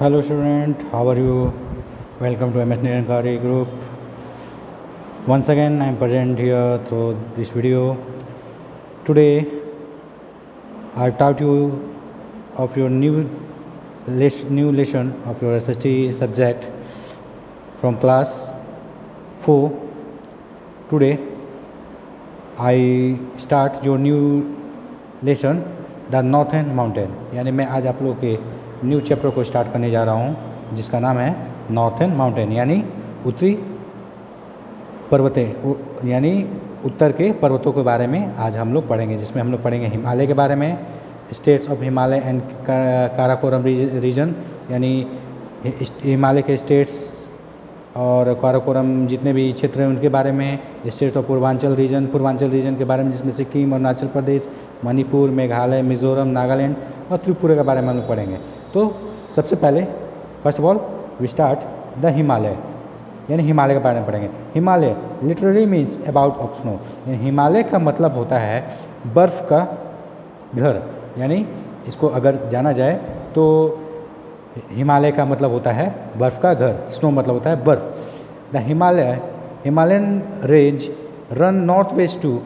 Hello student, how are you? Welcome to MS Nirankari group. Once again I am present here through this video. Today I taught you of your new lesson of your SST subject from class 4. Today I start your new lesson the northern mountain, यानी मैं आज आप लोगों के new chapter को start करने जा रहा हूँ जिसका नाम है नॉर्थन माउंटेन, यानी उत्तरी पर्वतें, यानी उत्तर के पर्वतों के बारे में आज हम लोग पढ़ेंगे। जिसमें हम लोग पढ़ेंगे हिमालय के बारे में, states of Himalaya and Karakoram region, यानी हिमालय के स्टेट्स और काराकोरम जितने भी क्षेत्र हैं उनके बारे में, स्टेट्स ऑफ पूर्वांचल रीजन के बारे में, जिसमें सिक्किम, अरुणाचल प्रदेश, मणिपुर, मेघालय, मिजोरम, नागालैंड और त्रिपुरा के बारे में हम लोग पढ़ेंगे। तो सबसे पहले first of all we start the Himalaya, यानी हिमालय के बारे में पढ़ेंगे। Himalaya literally means about of snow, Himalaya का मतलब होता है बर्फ़ का घर, यानी इसको अगर जाना जाए तो हिमालय का मतलब होता है बर्फ़ का घर, स्नो मतलब होता है बर्फ़। The Himalayan range run north west to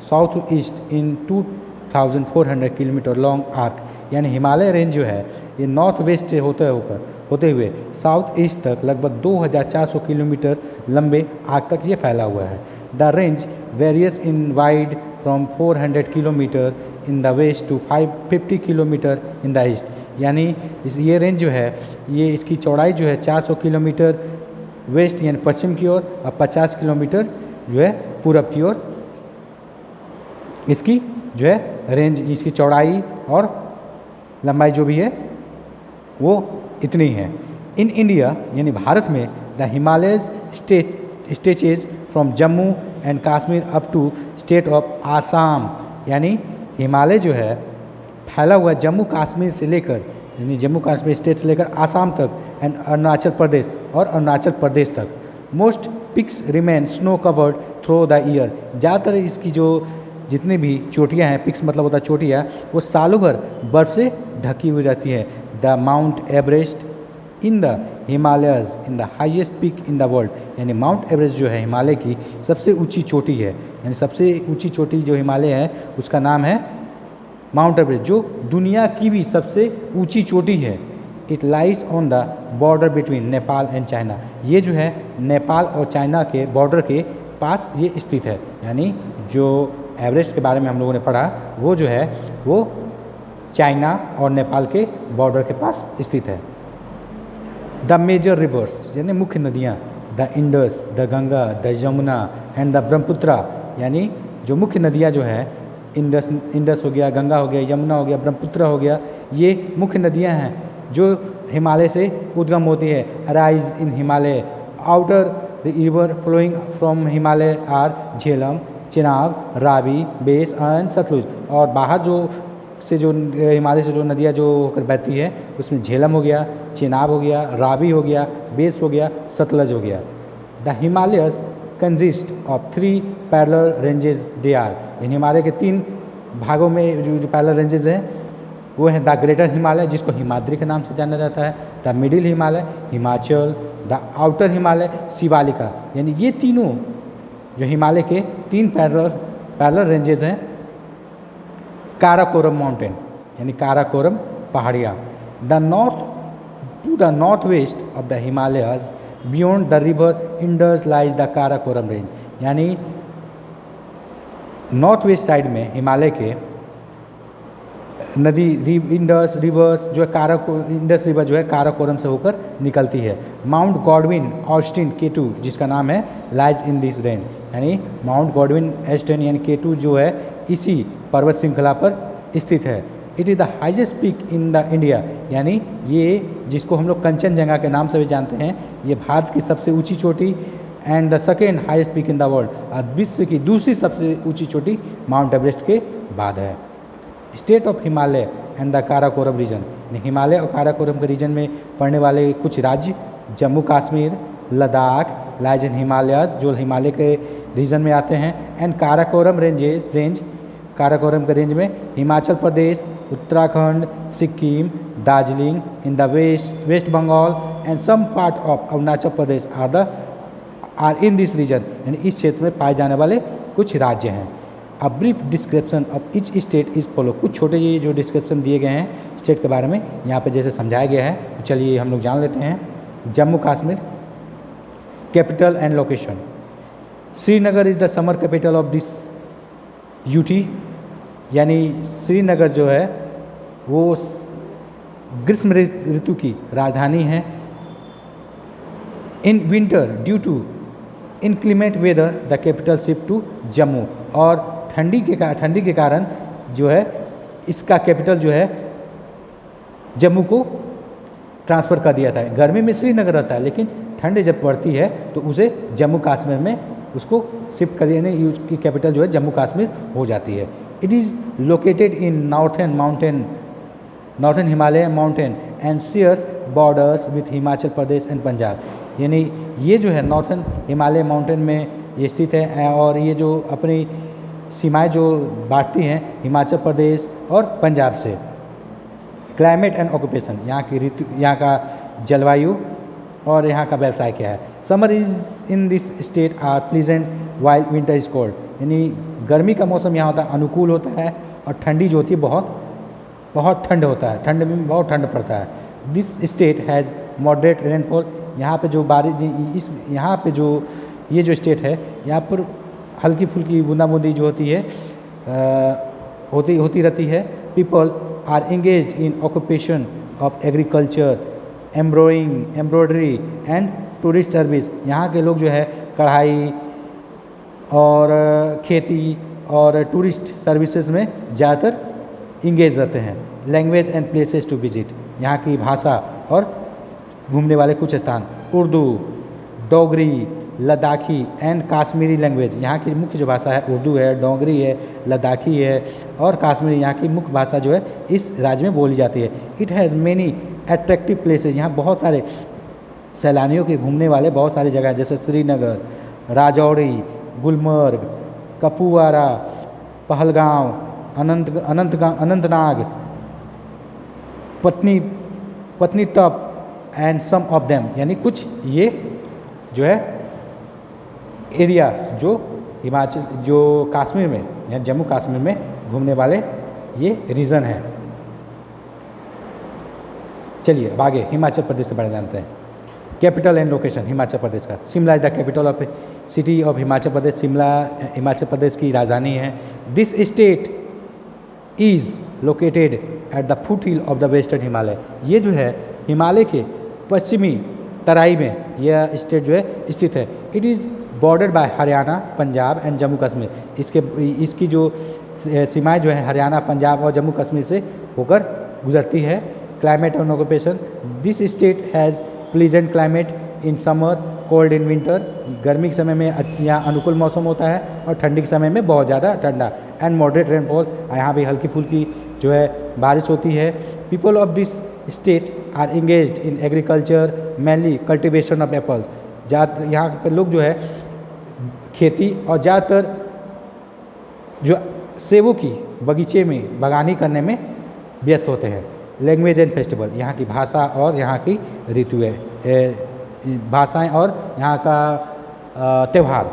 south east in 2400 kilometre long arc, यानी हिमालय रेंज जो है ये नॉर्थ वेस्ट से होते हुए साउथ ईस्ट तक लगभग 2400 किलोमीटर लंबे आर्क तक ये फैला हुआ है। The range varies in wide from 400 kilometre in the west to 550 kilometre in the east, यानी ये रेंज जो है ये इसकी चौड़ाई जो है 400 किलोमीटर वेस्ट यानी पश्चिम की ओर और 50 किलोमीटर जो है पूरब की ओर इसकी जो है रेंज, इसकी चौड़ाई और लंबाई जो भी है वो इतनी है। इन इंडिया यानी भारत में the Himalayas stretches from Jammu and Kashmir up to state of Assam, यानी हिमालय जो है फैला हुआ जम्मू कश्मीर से लेकर, यानी जम्मू कश्मीर स्टेट से लेकर आसाम तक एंड अरुणाचल प्रदेश तक। Most peaks remain snow covered through the year, ज़्यादातर इसकी जो जितनी भी चोटियाँ हैं, पिक्स मतलब होता है चोटियाँ, वो सालों भर बर्फ से ढकी हुई रहती है। The mount Everest in the Himalayas in the highest peak in the world, यानी माउंट एवरेस्ट जो है हिमालय की सबसे ऊंची चोटी है, यानी सबसे ऊंची चोटी जो हिमालय है उसका नाम है माउंट एवरेस्ट, जो दुनिया की भी सबसे ऊंची चोटी है। It lies on the border between Nepal and China, ये जो है नेपाल और चाइना के बॉर्डर के पास ये स्थित है, यानी जो एवरेस्ट के बारे में हम लोगों ने पढ़ा वो जो है वो चाइना और नेपाल के बॉर्डर के पास स्थित है। द मेजर रिवर्स यानी मुख्य नदियाँ, the Indus, the Ganga, the Yamuna and the Brahmaputra, यानी जो मुख्य नदियाँ जो है इंडस हो गया, गंगा हो गया, यमुना हो गया, ब्रह्मपुत्रा हो गया, ये मुख्य नदियाँ हैं जो हिमालय से उद्गम होती है। Arise in Himalaya, outer the river flowing from Himalaya are Jhelum, Chenab, Ravi, Beas and Sutlej, और बाहर जो हिमालय से जो नदियाँ जो होकर बहती है उसमें झेलम हो गया, चेनाब हो गया, रावी हो गया, बेस हो गया, सतलज हो गया। The Himalayas consist of 3 parallel ranges they are, इन हिमालय के 3 भागों में जो पैरेलल रेंजेस हैं वो है द ग्रेटर हिमालय जिसको हिमाद्री के नाम से जाना जाता है, the middle Himalaya Himachal, the outer Himalaya Shivalika, यानी ये तीनों जो हिमालय के 3 पैरेलल रेंजेस हैं। काराकोरम माउंटेन यानी काराकोरम पहाड़ियाँ, the north west of the Himalayas beyond the river Indus lies the Karakoram range, यानी नॉर्थ वेस्ट साइड में हिमालय के नदी इंडस रिवर्स जो है इंडस रिवर जो है काराकोरम से होकर निकलती है। माउंट गॉडविन ऑस्टिन K2 जिसका नाम है लाइज इन दिस रेंज, यानी माउंट गॉडविन ऑस्टिन यानी K2 जो है इसी पर्वत श्रृंखला पर स्थित है। It is the highest peak in the India, यानी ये जिसको हम लोग कंचनजंगा के नाम से भी जानते हैं, ये भारत की सबसे ऊंची चोटी and the second highest peak in the world, और विश्व की दूसरी सबसे ऊंची चोटी माउंट एवरेस्ट के बाद है। State of Himalaya and the Karakoram region, Himalaya और काराकोरम के रीजन में पड़ने वाले कुछ राज्य Jammu Kashmir, Ladakh, lies in Himalayas जो हिमालय के रीजन में आते हैं, एंड काराकोरम काराकोरम के रेंज में Himachal Pradesh, Uttarakhand, Sikkim, Darjeeling in the West Bengal and some part of Arunachal Pradesh are in this region, यानी इस क्षेत्र में पाए जाने वाले कुछ राज्य हैं। A brief description of each state is follow, कुछ छोटे ये जो डिस्क्रिप्शन दिए गए हैं स्टेट के बारे में यहाँ पे जैसे समझाया गया है, तो चलिए हम लोग जान लेते हैं। Jammu Kashmir, capital and location, Srinagar is the summer capital of this UT, यानी श्रीनगर जो है वो ग्रीष्म ऋतु की राजधानी है। In winter due to inclement weather the capital shift to Jammu, और ठंडी के कारण जो है इसका कैपिटल जो है जम्मू को ट्रांसफ़र कर दिया था। गर्मी में श्रीनगर रहता है, लेकिन ठंड जब पड़ती है तो उसे जम्मू कश्मीर में उसको शिफ्ट कर देने, उसकी कैपिटल जो है जम्मू कश्मीर हो जाती है। It is located in northern Himalaya mountain and shares borders with Himachal Pradesh and Punjab, यानी ये जो है नॉर्थन हिमालय माउंटेन में ये स्थित है और ये जो अपनी सीमाएं जो बांटती हैं हिमाचल प्रदेश और पंजाब से। क्लाइमेट एंड ऑक्यूपेशन, यहाँ की ऋतु, यहाँ का जलवायु और यहाँ का व्यवसाय क्या है। Summer is in this state are pleasant while winter is cold, यानी गर्मी का मौसम यहाँ होता है अनुकूल होता है, और ठंडी जो होती है बहुत ठंड होता है, ठंड में बहुत ठंड पड़ता है। This state has moderate rainfall, यहाँ पे जो बारिश यहाँ पे जो ये जो स्टेट है यहाँ पर हल्की फुल्की बूंदाबूंदी जो होती है होती रहती है। People are engaged in occupation of agriculture, embroidery and tourist service, यहाँ के लोग जो है कढ़ाई और खेती और टूरिस्ट सर्विसेज में ज़्यादातर इंगेज रहते हैं। Language and places to visit, यहाँ की भाषा और घूमने वाले कुछ स्थान, उर्दू, डोगरी, लद्दाखी एंड काश्मीरी लैंग्वेज, यहाँ की मुख्य जो भाषा है उर्दू है, डोगरी है, लद्दाखी है और काश्मीरी, यहाँ की मुख्य भाषा जो है इस राज्य में बोली जाती है। It has many attractive places, यहाँ बहुत सारे सैलानियों के घूमने वाले बहुत सारी जगह जैसे Srinagar, Rajouri, Gulmarg, Kupwara, Pahalgam, Anantnag, Patnitop and some of them, यानी कुछ ये जो है एरिया जो हिमाचल जो कश्मीर में या जम्मू कश्मीर में घूमने वाले ये रीजन है। चलिए अब आगे हिमाचल प्रदेश से बारे में जानते हैं। Capital and location Himachal Pradesh का, Shimla is the capital of city of Himachal Pradesh, Shimla Himachal Pradesh की राजधानी है। This state is located at the foot hill of the western Himalaya, ये जो है हिमालय के पश्चिमी तराई में यह स्टेट जो है स्थित है। It is bordered by Haryana, Punjab and Jammu Kashmir, इसकी जो सीमाएं जो है हरियाणा, पंजाब और जम्मू कश्मीर से होकर गुजरती है। Climate and occupation, this state has pleasant climate in summer, cold in winter, गर्मी के समय में यहाँ अनुकूल मौसम होता है और ठंडी के समय में बहुत ज़्यादा ठंडा, एंड मॉडरेट रेनफॉल, यहाँ भी हल्की फुल्की जो है बारिश होती है। People of this state are engaged in agriculture, mainly cultivation of apples, ज़्यादा यहाँ पर लोग जो है खेती और ज़्यादातर जो सेबों की बगीचे में बागानी करने में व्यस्त होते हैं। लैंग्वेज एंड फेस्टिवल, यहाँ की भाषा और यहाँ की ऋतुएँ, भाषाएं और यहाँ का त्यौहार।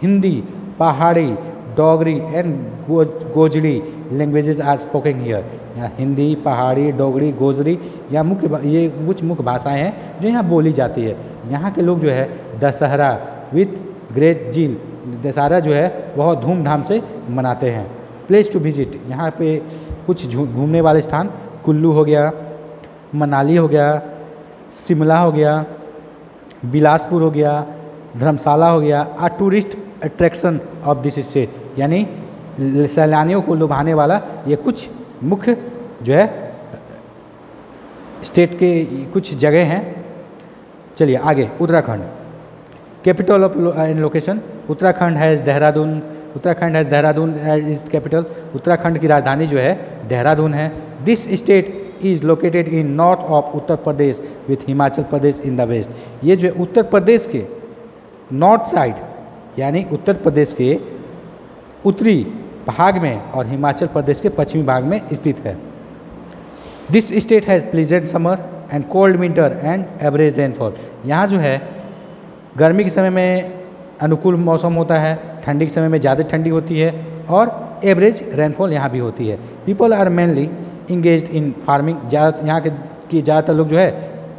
Hindi, Pahari, Dogri and Gojri languages are spoken here, यहाँ हिंदी, पहाड़ी, डोगरी, गोजरी या ये कुछ मुख्य भाषाएं हैं जो यहाँ बोली जाती है। यहाँ के लोग जो है दशहरा विथ ग्रेट झील, दशहरा जो है बहुत धूमधाम से मनाते हैं। प्लेस टू विजिट, यहाँ पे कुछ घूमने वाले स्थान, कुल्लू हो गया, मनाली हो गया, शिमला हो गया, बिलासपुर हो गया, धर्मशाला हो गया। A tourist attraction of this state, यानी सैलानियों को लुभाने वाला ये कुछ मुख्य जो है स्टेट के कुछ जगह हैं। चलिए आगे, Uttarakhand, capital of and location, Uttarakhand has Dehradun, is capital, Uttarakhand की राजधानी जो है देहरादून है। This state is located in north of Uttar Pradesh with Himachal Pradesh in the west, ये जो है उत्तर प्रदेश के नॉर्थ साइड यानी उत्तर प्रदेश के उत्तरी भाग में और हिमाचल प्रदेश के पश्चिमी भाग में स्थित है। This state has pleasant summer and cold winter and average rainfall. यहाँ जो है गर्मी के समय में अनुकूल मौसम होता है, ठंडी के समय में ज़्यादा ठंडी होती है और एवरेज रेनफॉल यहाँ भी होती है। People are mainly engaged in farming. यहाँ के ज़्यादातर लोग जो है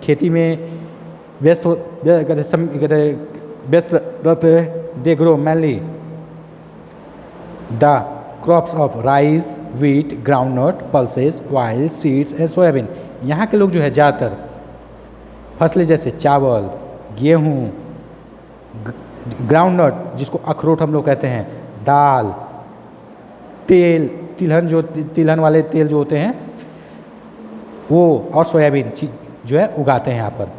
खेती में व्यस्त रहते हैं। They grow mainly the crops of rice, wheat, groundnut, pulses, oil, seeds and soybean. यहाँ के लोग जो है ज़्यादातर फसलें जैसे चावल, गेहूँ, ग्राउंडनट जिसको अखरोट हम लोग कहते हैं, दाल, तेल, तिलहन वाले तेल जो होते हैं वो, और सोयाबीन जो है उगाते हैं यहाँ पर।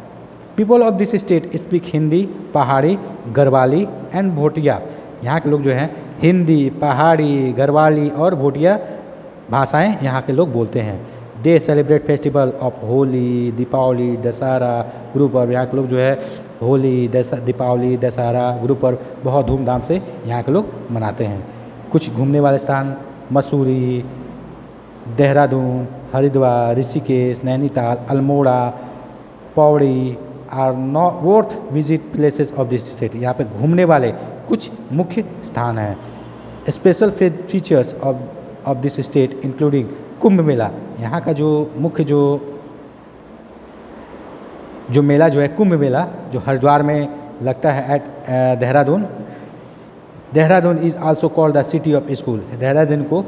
People of this state speak Hindi, पहाड़ी, गढ़वाली एंड भोटिया। यहाँ के लोग जो हैं हिंदी, पहाड़ी, गढ़वाली और भोटिया भाषाएं यहाँ के लोग बोलते हैं। They celebrate festival of Holi, Deepawali, Dussehra, Guru Parv. यहाँ के लोग जो है होली, दीपावली, दशहरा, गुरु पर्व बहुत धूमधाम से यहाँ के लोग मनाते हैं। कुछ घूमने वाले स्थान Mussoorie, Dehradun, Haridwar, Rishikesh, Nainital, Almora, Pauri are worth visit places of this state. यहाँ पे घूमने वाले कुछ मुख्य स्थान हैं। Special features of this state including Kumbh Mela. यहाँ का जो मुख्य जो मेला जो है कुंभ मेला, जो हरिद्वार में लगता है at Dehradun. Dehradun is also called the city of school. Dehradun को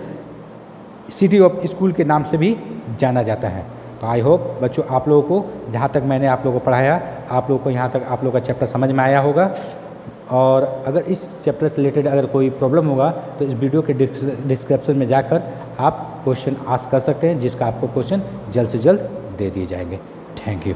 सिटी ऑफ स्कूल के नाम से भी जाना जाता है। तो आई होप बच्चों आप लोगों को जहाँ तक मैंने आप लोगों को पढ़ाया, आप लोगों को यहाँ तक आप लोगों का चैप्टर समझ में आया होगा। और अगर इस चैप्टर से रिलेटेड अगर कोई प्रॉब्लम होगा तो इस वीडियो के डिस्क्रिप्शन में जाकर आप क्वेश्चन आस्क कर सकते हैं, जिसका आपको क्वेश्चन जल्द से जल्द दे दिए जाएंगे। Thank you.